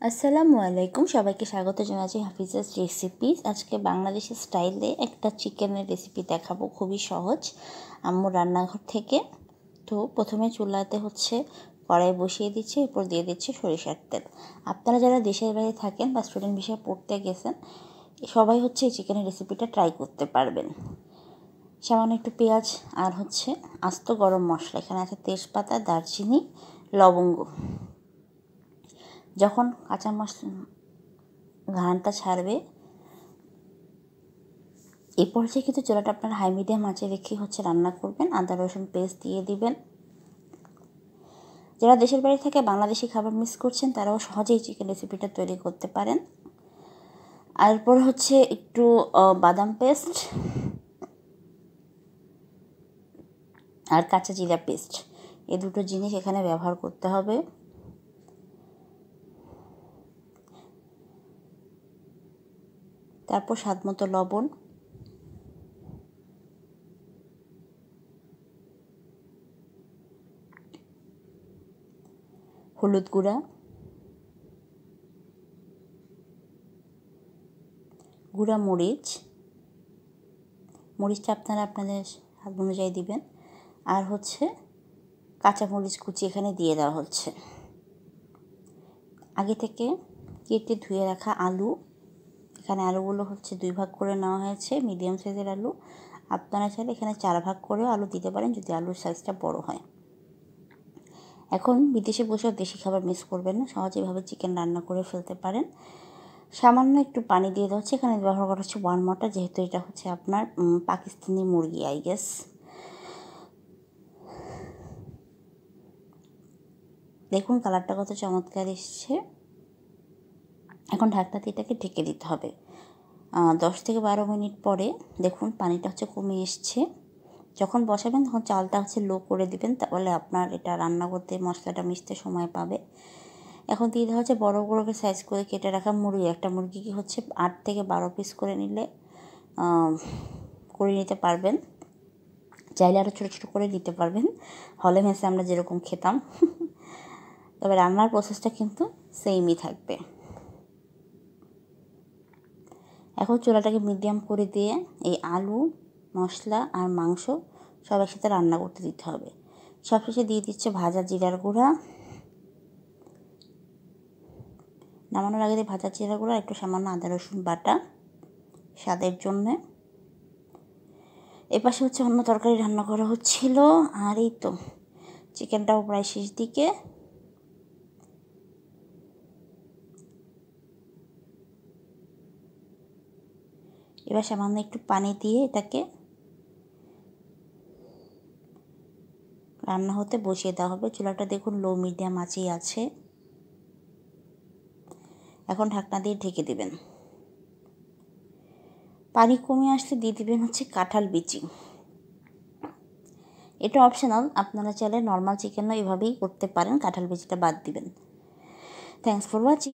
আসসালামু আলাইকুম, সবাইকে স্বাগত জানাচ্ছি হাফিজাস রেসিপিস। আজকে বাংলাদেশি স্টাইলে একটা চিকেনের রেসিপি দেখাবো, খুবই সহজ, আম্মুর রান্নাঘর থেকে। তো প্রথমে চুলাতে কড়াই বসিয়ে দিচ্ছি, এরপর দিয়ে দিচ্ছি সরিষার তেল। আপনারা যারা দেশের বাইরে থাকেন বা স্টুডেন্ট বিষয়ে পড়তে গেছেন, সবাই এই চিকেনের রেসিপিটা ট্রাই করতে পারবেন। সামান্য একটু পেঁয়াজ আর আস্ত গরম মশলা, এখানে আছে তেজপাতা, দারচিনি, লবঙ্গ। যখন কাঁচা মশলা ঘ্রাণটা ছাড়বে, এই পর্যায়ে কিন্তু চুলাটা আপনার হাই মিডিয়াম আঁচে রেখে রান্না করবেন। আদা রসুন পেস্ট দিয়ে দিবেন। যারা দেশের বাড়ি থেকে বাংলাদেশি খাবার মিস করছেন, তারাও সহজেই চিকেন রেসিপিটা তৈরি করতে পারেন। আর এরপর একটু বাদাম পেস্ট আর কাঁচা জিরা পেস্ট, এই দুটো জিনিস এখানে ব্যবহার করতে হবে। তারপর স্বাদ মতো লবণ, হলুদ গুঁড়া, গুঁড়া মরিচটা আপনারা আপনাদের স্বাদ অনুযায়ী দিবেন। আর কাঁচা মরিচ কুচি এখানে দিয়ে দেওয়া হচ্ছে। আগে থেকে কেটে ধুয়ে রাখা আলু, এখানে আলুগুলো 2 ভাগ করে নেওয়া হয়েছে, মিডিয়াম সাইজের আলু। আপনারা চাইলে এখানে 4 ভাগ করেও আলু দিতে পারেন যদি আলুর সাইজটা বড় হয়। এখন বিদেশে বসেও দেশি খাবার মিস করবেন না, সহজে এভাবে চিকেন রান্না করে ফেলতে পারেন। সামান্য একটু পানি দিয়ে দেওয়া হচ্ছে, এখানে ব্যবহার করা হচ্ছে ওয়ান মর্টার, যেহেতু এটা আপনার পাকিস্তানি মুরগি, আই গেস। দেখুন কালারটা কত চমৎকার এসছে। এখন ঢাকনা দিয়ে এটাকে ঢেকে দিতে হবে। 10 থেকে 12 মিনিট পরে দেখুন পানিটা কমে এসছে। যখন বসাবেন তখন চালটা লো করে দিবেন, তাহলে আপনার এটা রান্না করতে, মশলাটা মিশতে সময় পাবে। এখন দিয়ে দেওয়া বড় বড় সাইজ করে কেটে রাখা মুরগি। একটা মুরগিকে 8 থেকে 12 পিস করে নিতে পারবেন। চাইলে আরও ছোটো ছোটো করে দিতে পারবেন, হলে মেসে আমরা যেরকম খেতাম। তবে রান্নার প্রসেসটা কিন্তু সেমই থাকবে। এখন চুলাটাকে মিডিয়াম করে দিয়ে এই আলু, মশলা আর মাংস সব একসাথে রান্না করতে দিতে হবে। সবশেষে দিয়ে দিচ্ছে ভাজা জিরার গুঁড়া। নামানোর আগে দিয়ে ভাজা জিরার গুঁড়া, একটু সামান্য আদা রসুন বাটা স্বাদের জন্যে। এপাশে অন্য তরকারি রান্না করা হচ্ছিল। আর এই তো চিকেনটাও প্রায় শেষ দিকে। এবার সামান্য একটু পানি দিয়ে এটাকে রান্না হতে বসিয়ে দেওয়া হবে। চুলাটা দেখুন লো মিডিয়াম আঁচেই আছে। এখন ঢাকনা দিয়ে ঢেকে দেবেন। পানি কমে আসলে দিয়ে দিবেন কাঁঠাল বিচি। এটা অপশনাল, আপনারা চাইলে নর্মাল চিকেনও এভাবেই করতে পারেন, কাঁঠাল বিচিটা বাদ দিবেন। Thanks for watching.